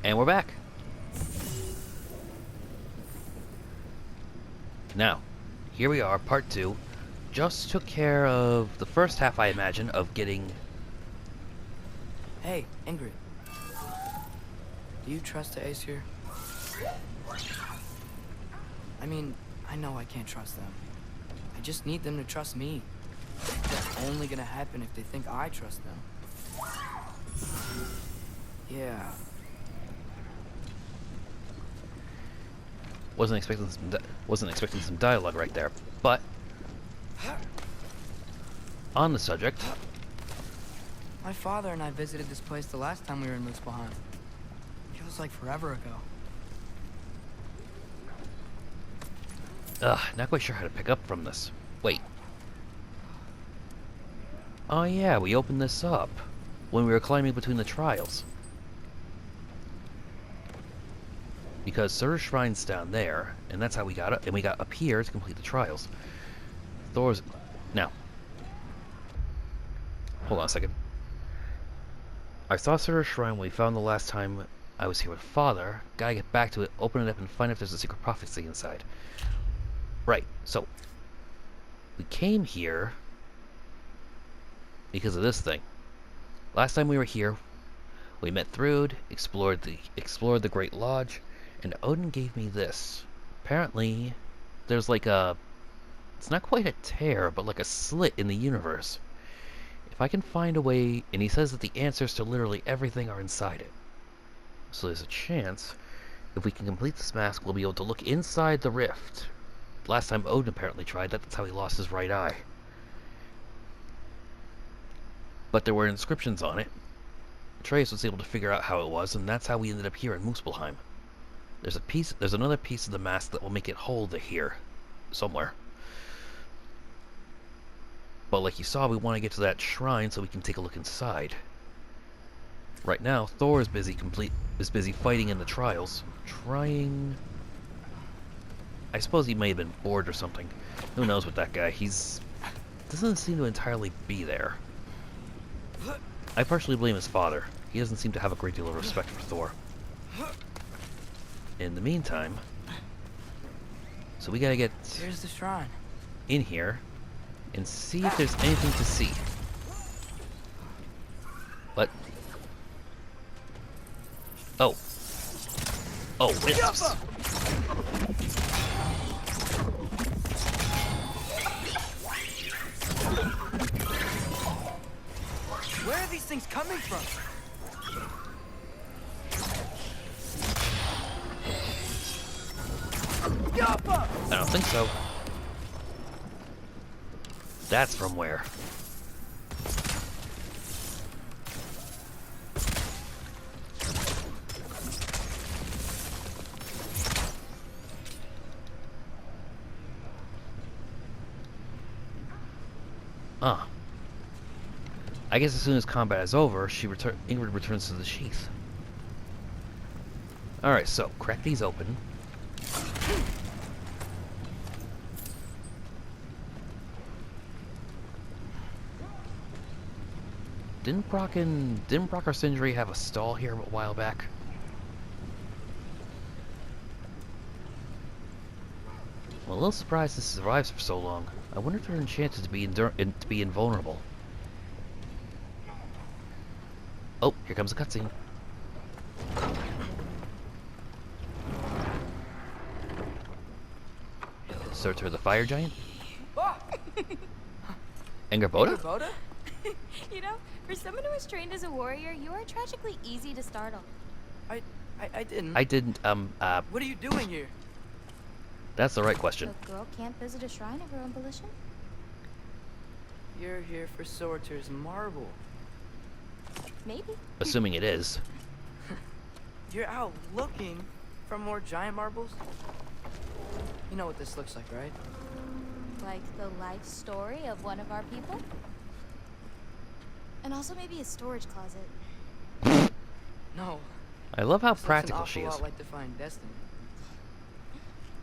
And we're back. Now, here we are, part 2. Just took care of the first half, I imagine, of getting... Hey, Ingrid. Do you trust the Ace here? I mean, I know I can't trust them. I just need them to trust me. That's only gonna happen if they think I trust them. Yeah. Wasn't expecting some dialogue right there, but on the subject, My father and I visited this place the last time we were in Muspelheim. Feels like forever ago. not quite sure how to pick up from this. Wait. Oh yeah, we opened this up when we were climbing between the trials. Because Surtr's Shrine's down there, and that's how we got up, and we got up here to complete the trials. Thor's... Now. Hold on a second. I saw Surtr's Shrine when we found the last time I was here with Father. Gotta get back to it, open it up, and find if there's a secret prophecy inside. Right, so... we came here because of this thing. Last time we were here, we met Thrud, explored the Great Lodge, and Odin gave me this. Apparently, there's like a... it's not quite a tear, but like a slit in the universe. If I can find a way... and he says that the answers to literally everything are inside it. So there's a chance, if we can complete this mask, we'll be able to look inside the rift. Last time Odin apparently tried that, that's how he lost his right eye. But there were inscriptions on it. Atreus was able to figure out how it was, and that's how we ended up here in Muspelheim. There's another piece of the mask that will make it whole to here, somewhere. But like you saw, we want to get to that shrine so we can take a look inside. Right now, Thor is busy fighting in the trials, trying... I suppose he may have been bored or something. Who knows with that guy? Doesn't seem to entirely be there. I partially blame his father. He doesn't seem to have a great deal of respect for Thor. In the meantime, so we gotta get Here's the shrine. in here and see if there's anything to see. What? Oh. Oh, wisps. Where are these things coming from? I don't think so. That's from where? Ah. I guess as soon as combat is over, Ingrid returns to the sheath. Alright, so, crack these open. Didn't Brock or Sindri have a stall here a while back? Well, a little surprised this survives for so long. I wonder if they're enchanted to be invulnerable. Oh, here comes a cutscene. Surtr the fire giant? Angrboda? Angrboda? You know, for someone who was trained as a warrior, you are tragically easy to startle. I didn't. I didn't, What are you doing here? that's the right question. A girl can't visit a shrine of her own volition? You're here for Surtr's marble. Maybe. Assuming it is. You're out looking for more giant marbles? You know what this looks like, right? Like the life story of one of our people? And also maybe a storage closet. No. I love how This looks practical an she awful is. lot like Defying Destiny.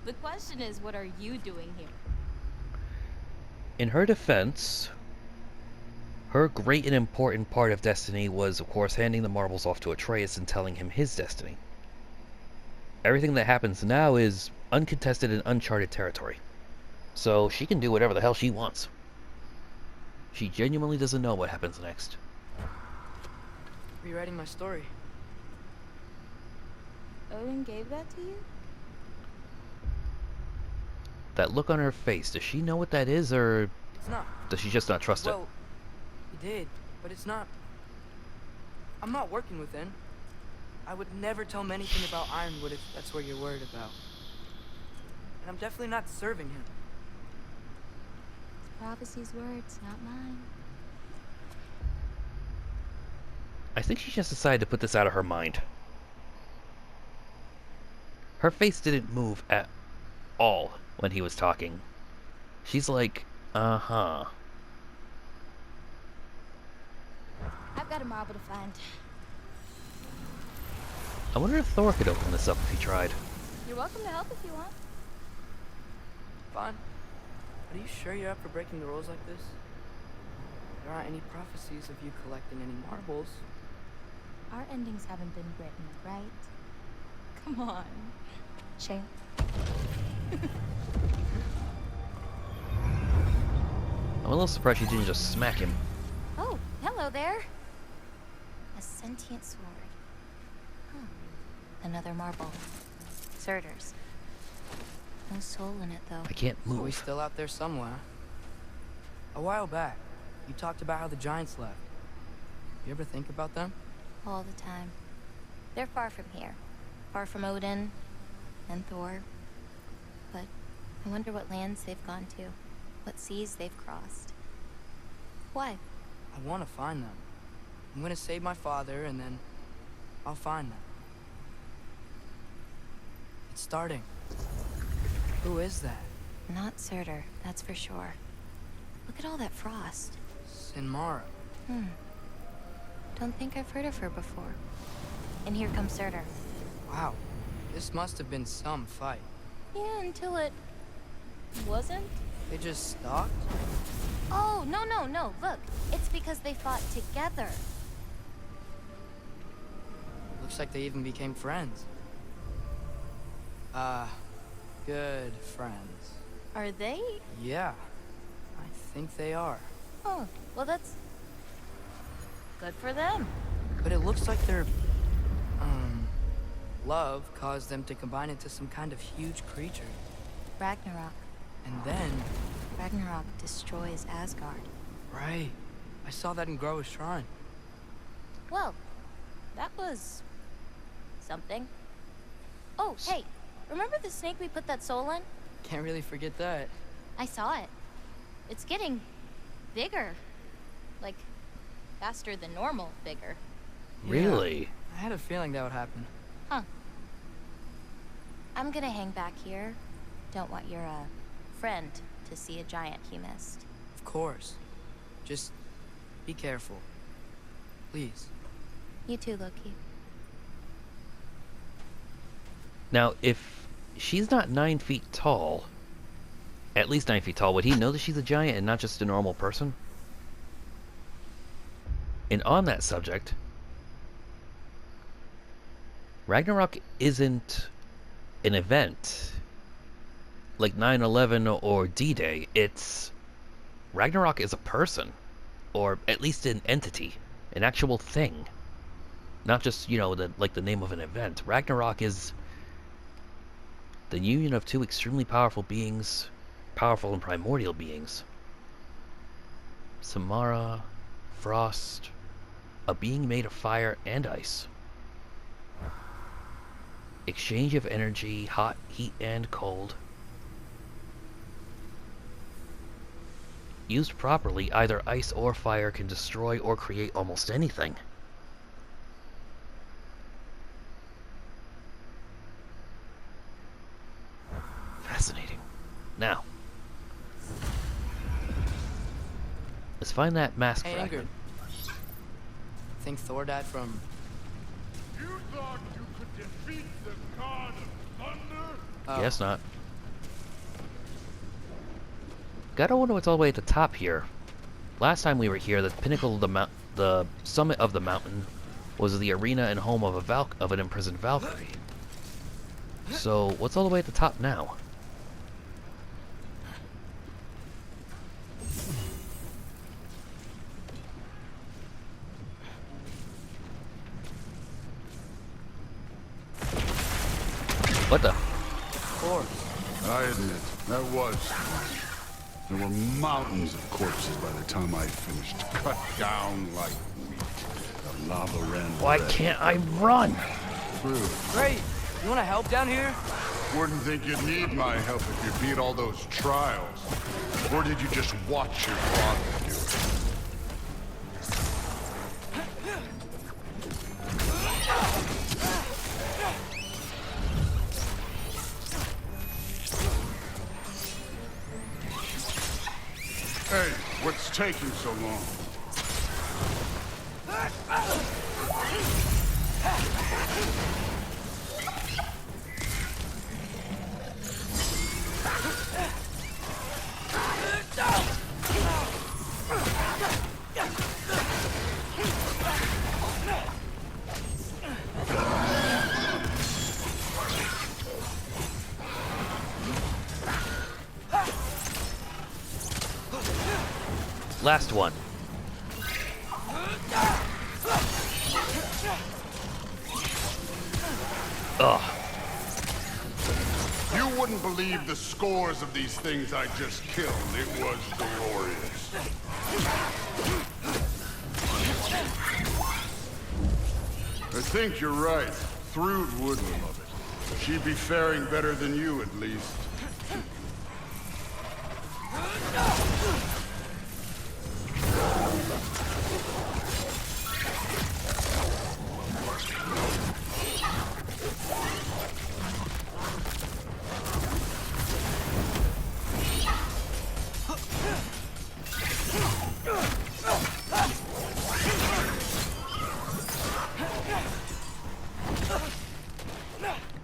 The question is, what are you doing here? In her defense, her great and important part of Destiny was, of course, handing the marbles off to Atreus and telling him his destiny. everything that happens now is uncontested and uncharted territory. So she can do whatever the hell she wants. She genuinely doesn't know what happens next. Rewriting my story. Odin gave that to you? That look on her face, does she know what that is, or It's not. does she just not trust it? Well, he did, but it's not. I'm not working within. I would never tell him anything about Ironwood if that's what you're worried about. And I'm definitely not serving him. It's prophecy's words, not mine. I think she just decided to put this out of her mind. Her face didn't move at all when he was talking. She's like, uh-huh. I've got a marble to find. I wonder if Thor could open this up if he tried. You're welcome to help if you want. Fine. But are you sure you're up for breaking the rules like this? There aren't any prophecies of you collecting any marbles. Our endings haven't been written, right? Come on. Shane. I'm a little surprised she didn't just smack him. Oh, hello there. A sentient sword. Huh. Another marble. Surtr's. No soul in it, though. I can't So he's move. still out there somewhere. A while back, you talked about how the giants left. You ever think about them? All the time. They're far from here. Far from Odin and Thor. But I wonder what lands they've gone to. What seas they've crossed. Why? I want to find them. I'm gonna save my father, and then I'll find them. It's starting. Who is that? Not Surtr, that's for sure. Look at all that frost. Sinmara. Don't think I've heard of her before. And here comes Surtr. Wow. This must have been some fight. Yeah, until it wasn't. They just stalked? Oh, no. Look, it's because they fought together. Looks like they even became friends. Good friends. Are they? Yeah. I think they are. Oh, well, that's good for them. But it looks like their, love caused them to combine into some kind of huge creature. Ragnarok. And then, Ragnarok destroys Asgard. right, I saw that in Groa's shrine. Well, that was something. Oh, hey, remember the snake we put that soul in? Can't really forget that. I saw it. It's getting bigger. Like, faster than normal bigger. Really? Yeah, I had a feeling that would happen. Huh. I'm gonna hang back here. Don't want your, friend to see a giant he missed. Of course. Just be careful. Please. You too, Loki. Now, if she's not 9 feet tall, at least 9 feet tall, would he know that she's a giant and not just a normal person? And on that subject, Ragnarok isn't an event like 9/11 or D-Day. It's Ragnarok is a person, or at least an entity, an actual thing, not just the name of an event. Ragnarok is the union of two extremely powerful beings, powerful and primordial beings. Sinmara, frost, a being made of fire and ice. Exchange of energy, hot, heat, and cold. Used properly, either ice or fire can destroy or create almost anything. Fascinating. Now, let's find that mask Hey, fragment. Ingrid. Think Thor died from... You thought you could defeat the god of thunder? Oh, Guess not. Gotta wonder what's all the way at the top here. Last time we were here, the pinnacle of the summit of the mountain was the arena and home of an imprisoned Valkyrie. So, what's all the way at the top now? What the? I admit, that was fun. There were mountains of corpses by the time I finished, cut down like wheat. The lava ran Why red. can't I run? True. Great. You want to help down here? Wouldn't think you'd need my help if you beat all those trials. Or did you just watch your father do it? Hey, what's taking so long? Last one. Ugh. You wouldn't believe the scores of these things I just killed. It was glorious. I think you're right. Thrud would love it. She'd be faring better than you, at least.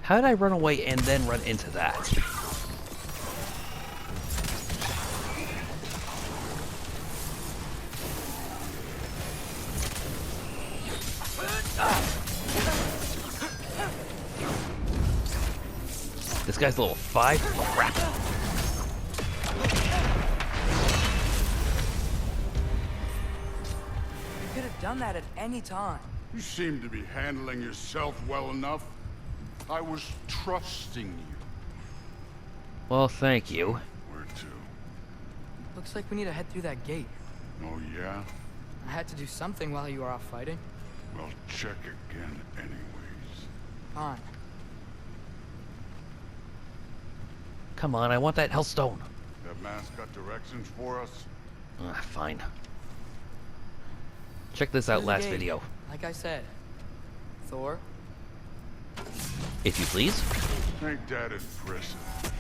How did I run away and then run into that? This guy's level 5? Crap. You could have done that at any time. You seem to be handling yourself well enough. I was trusting you. Well, thank you. Where to? Looks like we need to head through that gate. Oh, yeah? I had to do something while you were off fighting. Well, check again anyways. Fine. Come on, I want that Hellstone. That mask got directions for us? Fine. Check this out, Through the last gate. video. Like I said, Thor. If you please. Ain't that impressive?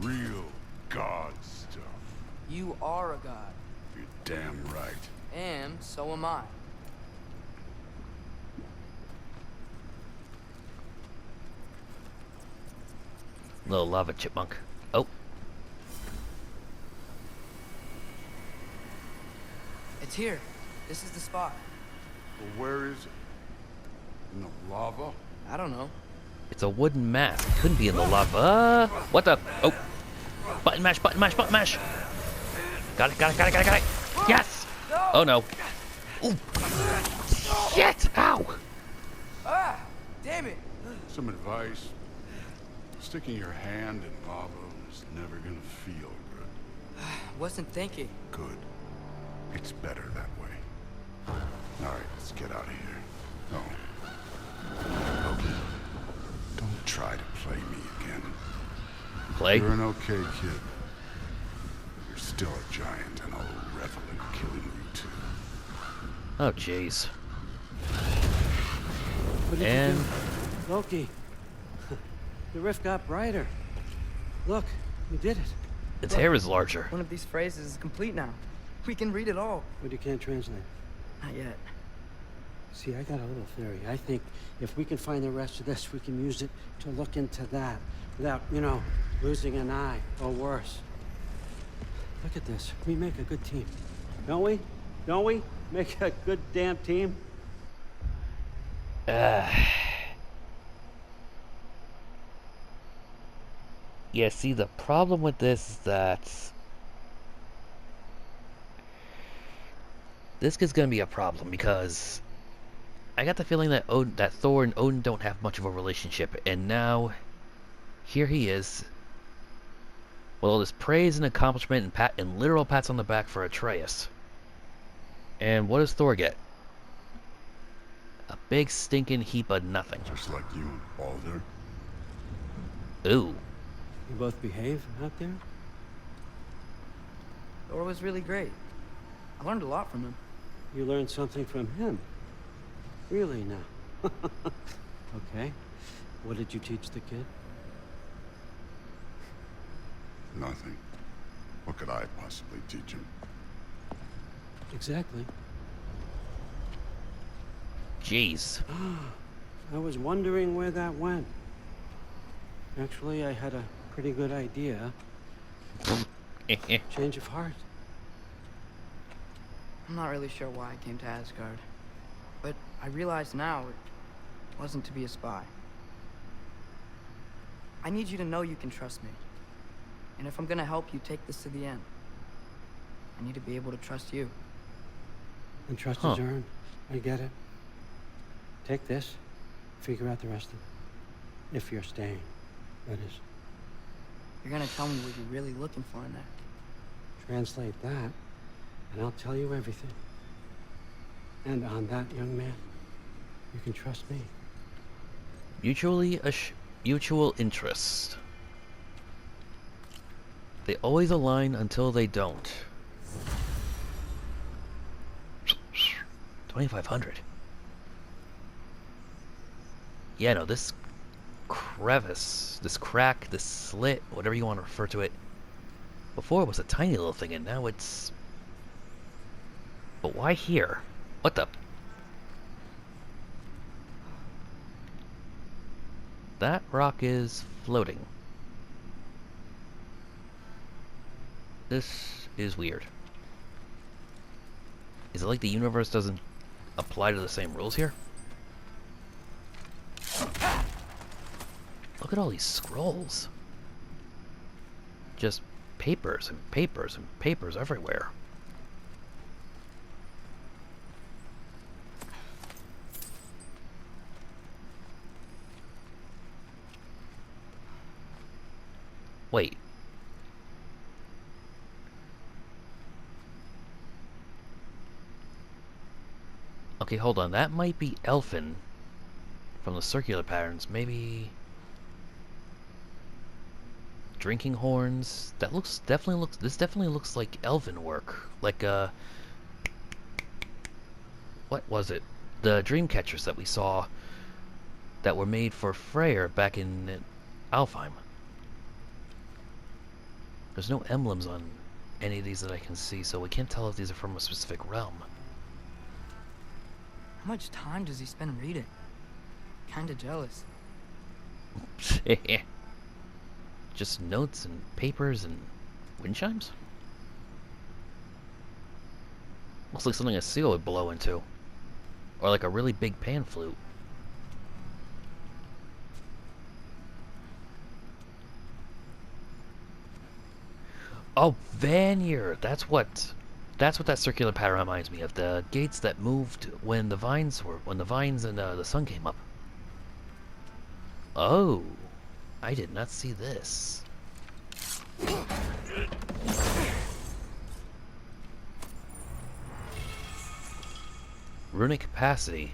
Real god stuff. You are a god. You're damn right. And so am I. Little lava chipmunk. Oh, It's here. This is the spot. Well, where is it? In the lava? I don't know. it's a wooden mask. Couldn't be in the lava. What the? Oh. Button mash, button mash, button mash. Got it, got it, got it, got it, got it. Yes! Oh no. Ooh. Shit! Ow! Ah! Damn it! Some advice. Sticking your hand in lava is never gonna feel good. Wasn't thinking. Good. It's better that way. Alright, let's get out of here. Oh. Loki, don't try to play me again. Play? You're an okay kid. You're still a giant, and I'll revel in killing you too. Oh, jeez. What did And you do? Loki. The rift got brighter. Look, you did it. its hair is larger. One of these phrases is complete now. We can read it all. But you can't translate. Not yet. See, I got a little theory. I think if we can find the rest of this, we can use it to look into that without, you know, losing an eye or worse. Look at this. We make a good team. Don't we? Don't we? Make a good damn team? Yeah, see, the problem with this is that this is going to be a problem because I got the feeling that that Thor and Odin don't have much of a relationship, and now here he is with all this praise and accomplishment and literal pats on the back for Atreus. And what does Thor get? A big stinking heap of nothing. Just like you and Balder. Ooh. You both behave out there? Thor was really great. I learned a lot from him. You learned something from him? Really now? Okay. What did you teach the kid? Nothing. What could I possibly teach him? Exactly. Jeez. I was wondering where that went. Actually, I had a pretty good idea. Change of heart. I'm not really sure why I came to Asgard, but I realize now it wasn't to be a spy. I need you to know you can trust me. And if I'm gonna help you take this to the end, I need to be able to trust you. And trust is earned. I get it. Take this. Figure out the rest of it. If you're staying, that is. You're gonna tell me what you're really looking for in there. Translate that, and I'll tell you everything. And on that, young man, you can trust me. Mutual interest. They always align until they don't. 2,500. Yeah, no, this crevice, this crack, this slit, whatever you want to refer to it. Before it was a tiny little thing, and now it's... But why here? What the... That rock is floating. This is weird. Is it like the universe doesn't apply to the same rules here? Look at all these scrolls. Just papers and papers and papers everywhere. Wait. Okay, hold on. That might be Elfin from the circular patterns. Maybe drinking horns. That looks this definitely looks like elven work. Like what was it? The dream catchers that we saw that were made for Freyr back in Alfheim. There's no emblems on any of these that I can see, so we can't tell if these are from a specific realm. How much time does he spend reading? Kinda jealous. Just notes and papers and wind chimes? Looks like something a seal would blow into. Or like a really big pan flute. Oh, Vanir! That's what that circular pattern reminds me of. The gates that moved when the vines and the sun came up. Oh, I did not see this. Runic capacity.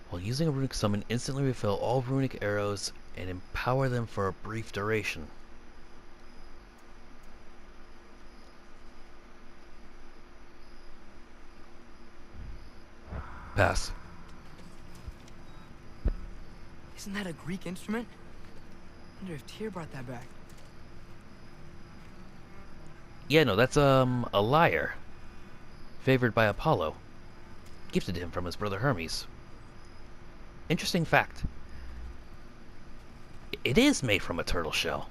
While using a runic summon, instantly refill all runic arrows and empower them for a brief duration. Pass. Isn't that a Greek instrument? I wonder if Tyr brought that back. Yeah, no, that's a lyre. Favored by Apollo. Gifted him from his brother Hermes. Interesting fact. It is made from a turtle shell.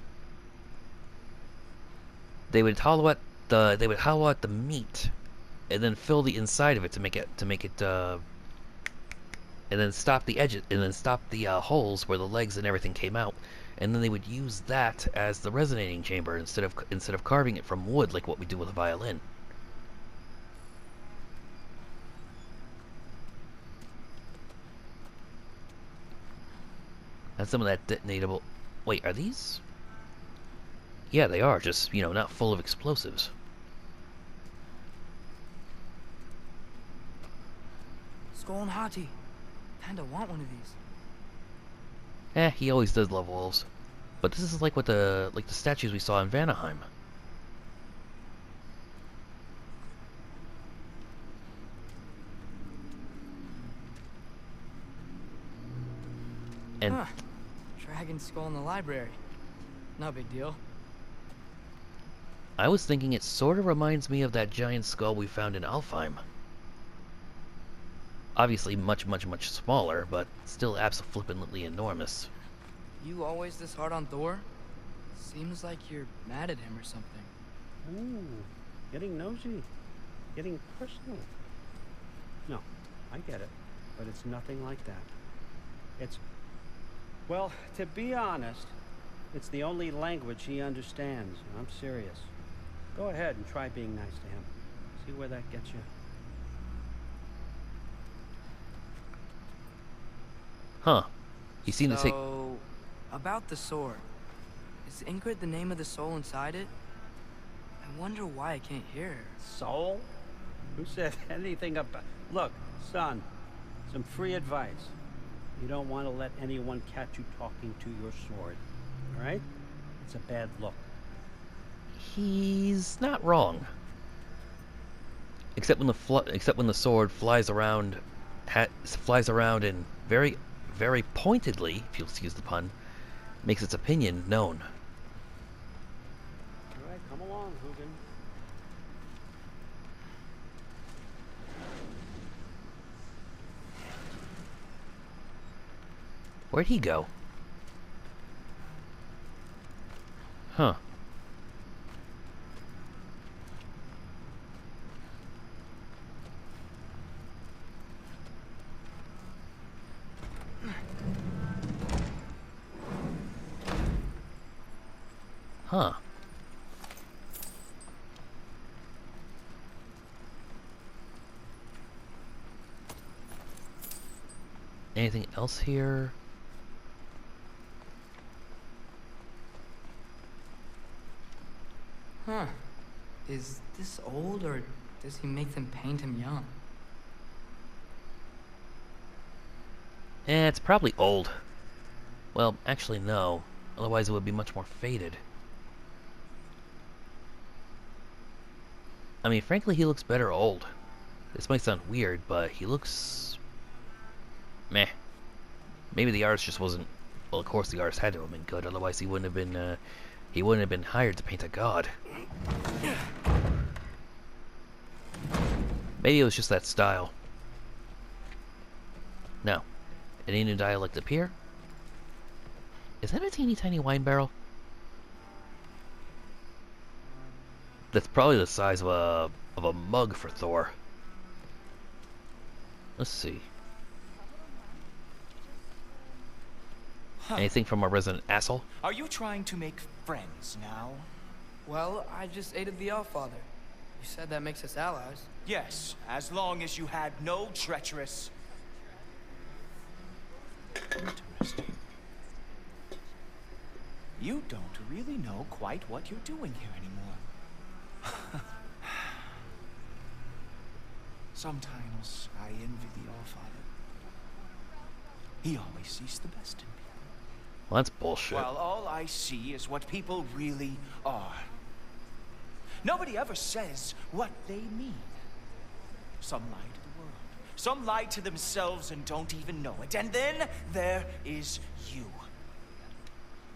They would hollow out the meat and then fill the inside of it to make it and then stop the edges, and then stop the holes where the legs and everything came out, and then they would use that as the resonating chamber instead of carving it from wood like what we do with a violin. And some of that detonatable. Wait, are these? Yeah, they are. Just, you know, not full of explosives. Skull and Hati. Kinda want one of these. He always does love wolves. But this is like what the statues we saw in Vanaheim. And Dragon skull in the library. No big deal. I was thinking it sort of reminds me of that giant skull we found in Alfheim. Obviously much, much, much smaller, but still abso-flippantly enormous. You always this hard on Thor? Seems like you're mad at him or something. Ooh, getting nosy, getting personal. No, I get it, but it's nothing like that. It's, well, to be honest, it's the only language he understands. I'm serious. Go ahead and try being nice to him. See where that gets you. Huh. You seem to take... So, about the sword. Is Ingrid the name of the soul inside it? I wonder why I can't hear her. Soul? Who said anything about... Look, son, some free advice. You don't want to let anyone catch you talking to your sword. All right? It's a bad look. He's not wrong. Except when the sword flies around and very, very pointedly, if you'll excuse the pun, makes its opinion known. All right, come along, Hugin. Where'd he go? Huh. Huh. Anything else here? Huh. Is this old, or does he make them paint him young? It's probably old. Well, actually no. Otherwise it would be much more faded. I mean, frankly, he looks better old. This might sound weird, but he looks... meh. Maybe the artist just wasn't... Well, of course the artist had to have been good, otherwise he wouldn't have been hired to paint a god. Maybe it was just that style. Now, any new dialect appear? Is that a teeny tiny wine barrel? That's probably the size of a mug for Thor. Let's see. Anything from our resident asshole? Are you trying to make friends now? Well, I just aided the Allfather. You said that makes us allies. Yes, as long as you had no treacherous... Interesting. You don't really know quite what you're doing here anymore. Sometimes I envy the Allfather. He always sees the best in people. Well, that's bullshit. While all I see is what people really are. Nobody ever says what they mean. Some lie to the world. Some lie to themselves and don't even know it. And then there is you.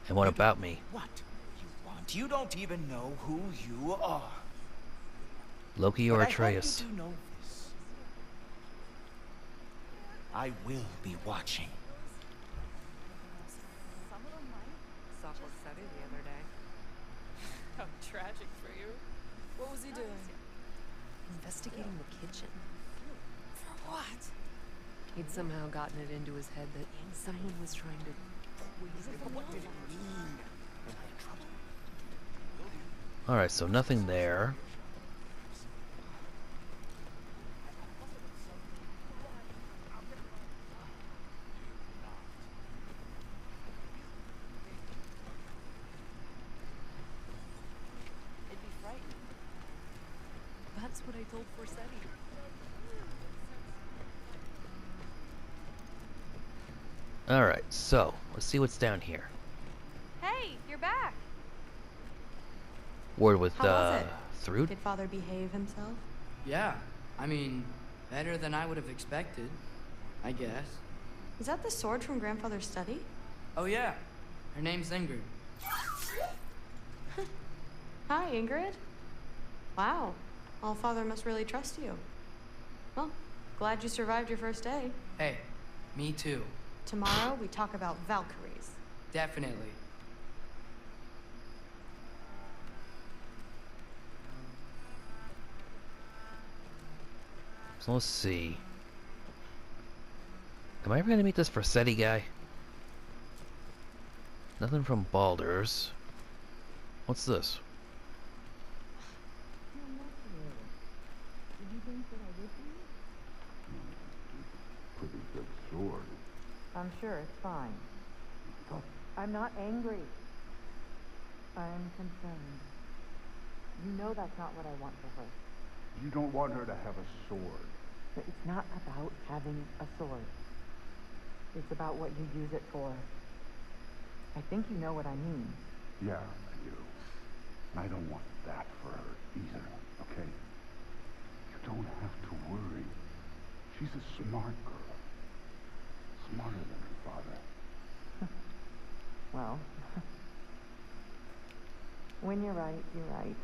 And what about me? What you want. You don't even know who you are. Loki or But Atreus? I hope you do know this. I will be watching. Software study the other day. How tragic for you. What was he doing? Investigating the kitchen. For what? He'd somehow gotten it into his head that someone was trying to... Alright, so nothing there. It'd be frightening. That's what I told Forsetti. Alright, so let's see what's down here. Hey, you're back. Word with How was it? Thrud? Did Father behave himself? Yeah, I mean, better than I would have expected, I guess. Is that the sword from Grandfather's study? Oh yeah, her name's Ingrid. Hi, Ingrid. Wow, All-Father must really trust you. Well, glad you survived your first day. Hey, me too. Tomorrow, we talk about Valkyries. Definitely. So let's see. Am I ever gonna meet this Forsetti guy? Nothing from Baldur's. What's this? Pretty good sword. I'm sure it's fine. I'm not angry. I'm concerned. You know that's not what I want for her. You don't want her to have a sword. But it's not about having a sword. It's about what you use it for. I think you know what I mean. Yeah, I do. I don't want that for her either, okay? You don't have to worry. She's a smart girl. Smarter than her father. Well, when you're right, you're right.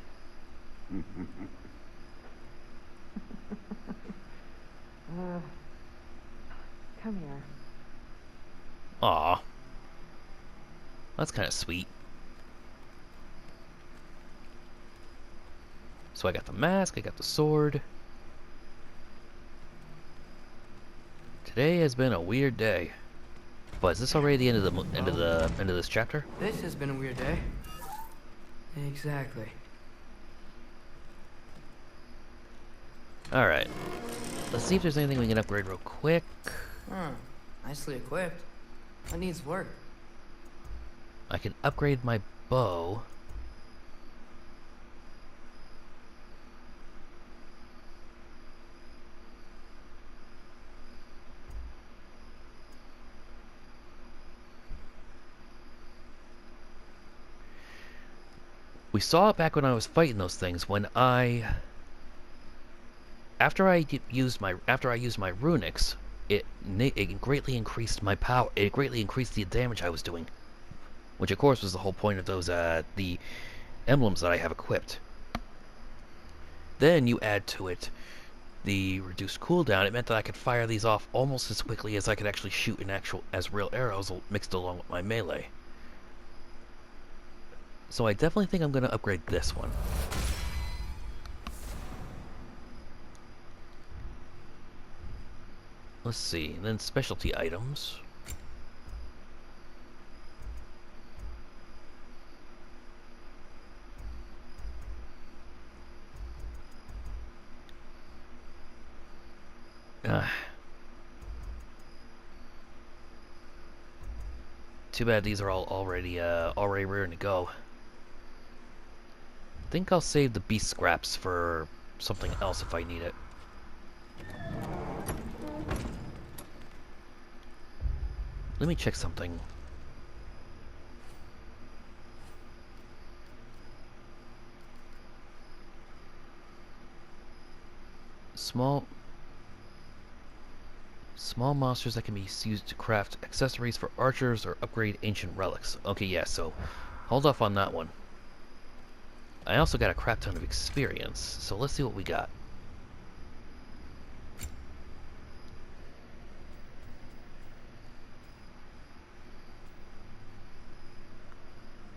Come here. Aw. That's kind of sweet. So I got the mask, I got the sword. Today has been a weird day. But is this already the end of the end of this chapter? This has been a weird day. Exactly. All right. Let's see if there's anything we can upgrade real quick. Huh. Nicely equipped. What needs work? I can upgrade my bow. We saw it back when I was fighting those things. When after I used my runics, it greatly increased my power. It greatly increased the damage I was doing, which of course was the whole point of those the emblems that I have equipped. Then you add to it the reduced cooldown. It meant that I could fire these off almost as quickly as I could actually shoot as real arrows mixed along with my melee. So I definitely think I'm going to upgrade this one. Let's see, and then specialty items. Too bad these are all already ready to go. I think I'll save the beast scraps for something else if I need it. Let me check something. Small monsters that can be used to craft accessories for archers or upgrade ancient relics. Okay, yeah, so hold off on that one. I also got a crap ton of experience, so let's see what we got.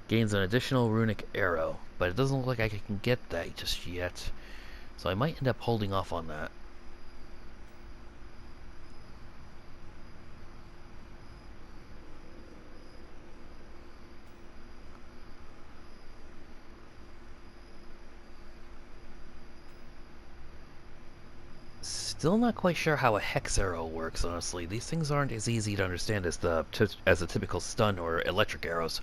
Gains an additional runic arrow, but it doesn't look like I can get that just yet, so I might end up holding off on that. Still not quite sure how a hex arrow works, honestly. These things aren't as easy to understand as the typical stun or electric arrows.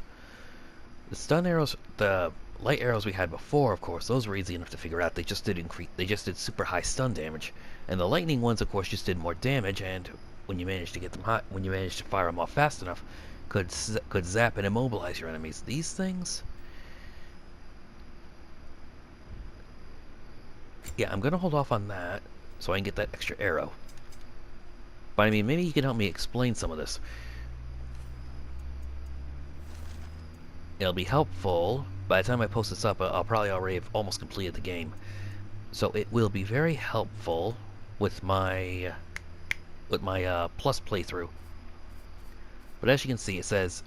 The stun arrows, the light arrows we had before, of course, those were easy enough to figure out. They just did super high stun damage, and the lightning ones, of course, just did more damage. And when you managed to get them hot, when you managed to fire them off fast enough, could zap and immobilize your enemies. These things, yeah, I'm gonna hold off on that so I can get that extra arrow. But I mean, maybe you can help me explain some of this. It'll be helpful. By the time I post this up, I'll probably already have almost completed the game. So it will be very helpful with my plus playthrough. But as you can see, it says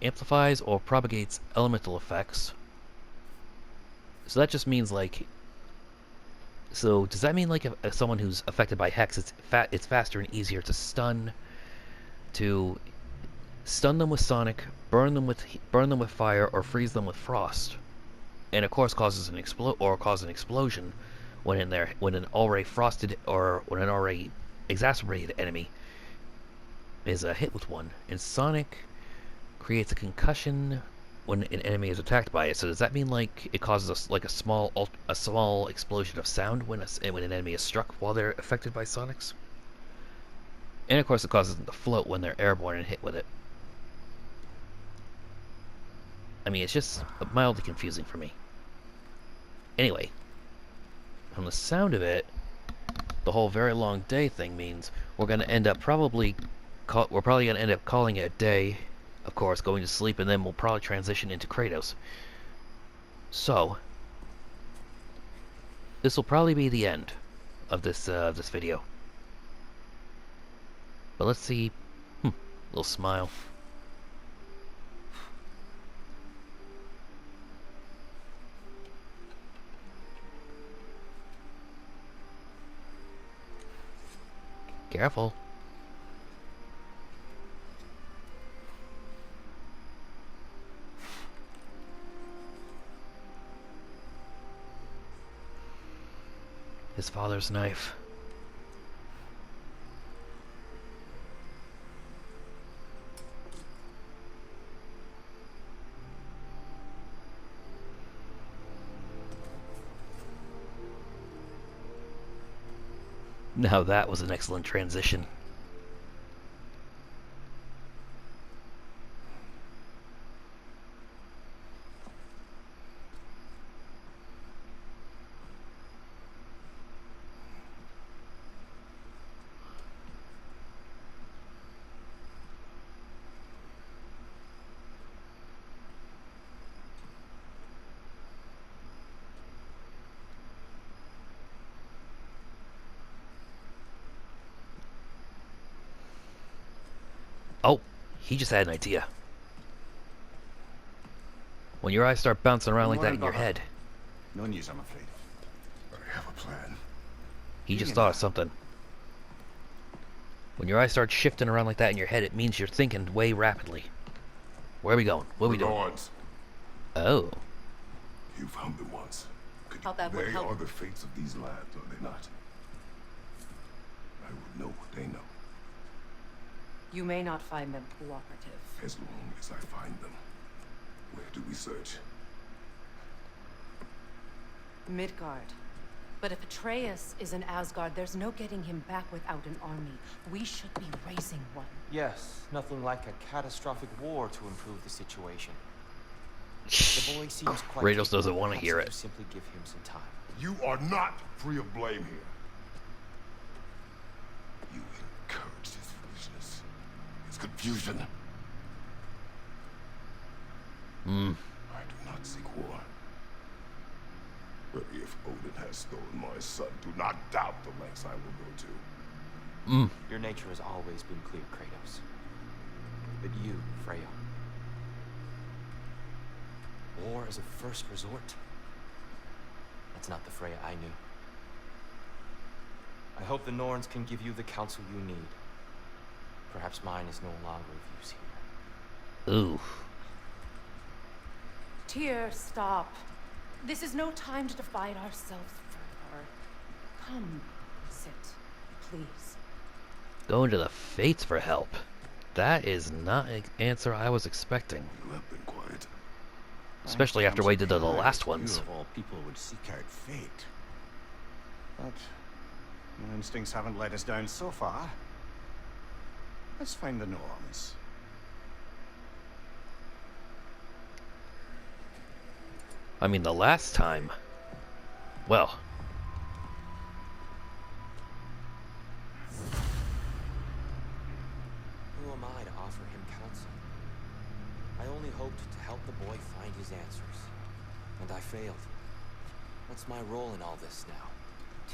amplifies or propagates elemental effects. So that just means like. So does that mean like if someone who's affected by hex, it's faster and easier to stun them with sonic, burn them with fire, or freeze them with frost, and of course cause an explosion when an already frosted or when an already exacerbated enemy is hit with one. And sonic creates a concussion when an enemy is attacked by it. So does that mean like it causes a small explosion of sound when an enemy is struck while they're affected by sonics? And of course it causes them to float when they're airborne and hit with it. I mean, it's just mildly confusing for me. Anyway, from the sound of it, the whole very long day thing means we're going to end up calling it a day, of course, going to sleep, and then we'll probably transition into Kratos. So, this will probably be the end of this video. But let's see. Little smile. Careful. His father's knife. Now that was an excellent transition. Oh, he just had an idea. When your eyes start bouncing around like that in your head. No news, I'm afraid. I have a plan. He just thought of something. When your eyes start shifting around like that in your head, it means you're thinking way rapidly. Where are we going? What are we doing? Oh. You found them once. How that would help. They are the fates of these lands, are they not? I would know what they know. You may not find them cooperative. As long as I find them. Where do we search? Midgard. But if Atreus is in Asgard, there's no getting him back without an army. We should be raising one. Yes, nothing like a catastrophic war to improve the situation. The boy seems quite Kratos doesn't want to hear it. Simply give him some time. You are not free of blame here. You encouraged his foolishness, his confusion. I do not seek war. But if Odin has stolen my son, do not doubt the lengths I will go to. Your nature has always been clear, Kratos. But you, Freya. War as a first resort? That's not the Freya I knew. I hope the Norns can give you the counsel you need. Perhaps mine is no longer of use here. Ooh. Tyr, stop. This is no time to divide ourselves further. Come, sit. please. Going to the Fates for help. That is not an answer I was expecting. You have been quiet. Especially after we did the last ones. You of all people would seek out fate. But my instincts haven't let us down so far. Let's find the norms. I mean, the last time. Well. Who am I to offer him counsel? I only hoped to help the boy find his answers. And I failed. What's my role in all this now?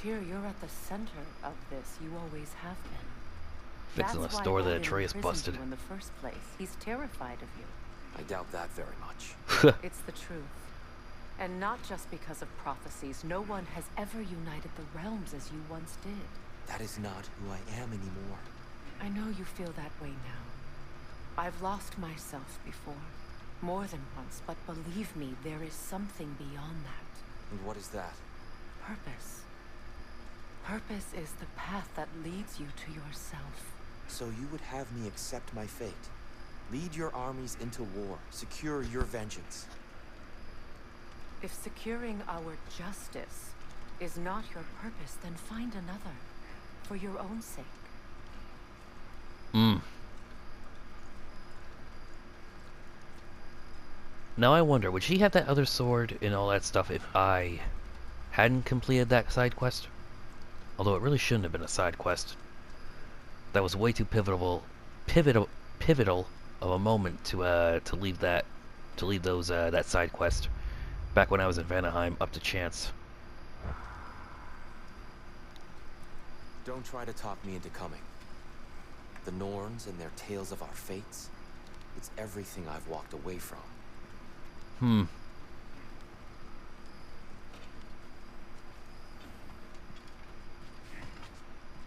Tyr, you're at the center of this. You always have been. Fixing the That's why store that Odin Atreus imprisoned busted. you in the first place. He's terrified of you. I doubt that very much. It's the truth. And not just because of prophecies. No one has ever united the realms as you once did. That is not who I am anymore. I know you feel that way now. I've lost myself before. More than once, but believe me, there is something beyond that. And what is that? Purpose. Purpose is the path that leads you to yourself. So you would have me accept my fate? Lead your armies into war, secure your vengeance. If securing our justice is not your purpose, then find another. For your own sake. Now I wonder, would she have that other sword and all that stuff if I hadn't completed that side quest? Although it really shouldn't have been a side quest. That was way too pivotal of a moment to leave that that side quest back when I was in Vanaheim up to chance. Don't try to talk me into coming. The Norns and their tales of our fates, it's everything I've walked away from.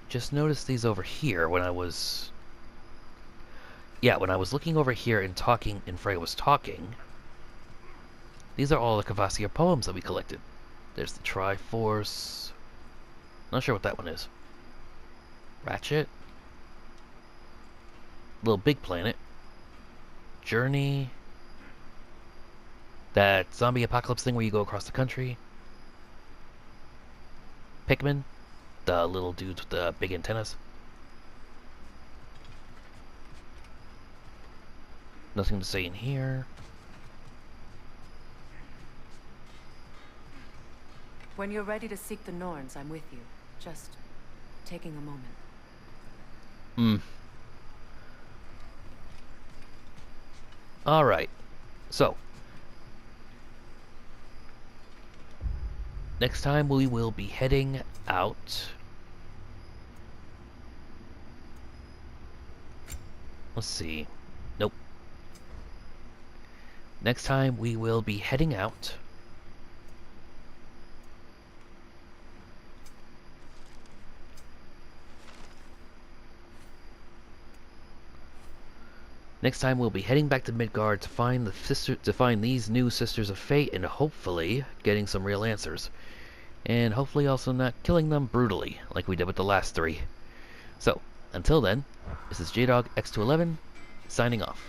Just noticed these over here when I was... Yeah, when I was looking over here and talking, and Freya was talking. These are all the Kvasir poems that we collected. There's the Triforce. Not sure what that one is. Ratchet. Little Big Planet. Journey. That zombie apocalypse thing where you go across the country. Pikmin. The little dudes with the big antennas. Nothing to say in here. When you're ready to seek the Norns, I'm with you. Just taking a moment. Alright. So. Next time we will be heading out. Let's see. Nope. Next time we will be heading out. Next time we'll be heading back to Midgard to find these new Sisters of Fate and hopefully getting some real answers. And hopefully also not killing them brutally like we did with the last three. So, until then, this is JDog X211 signing off.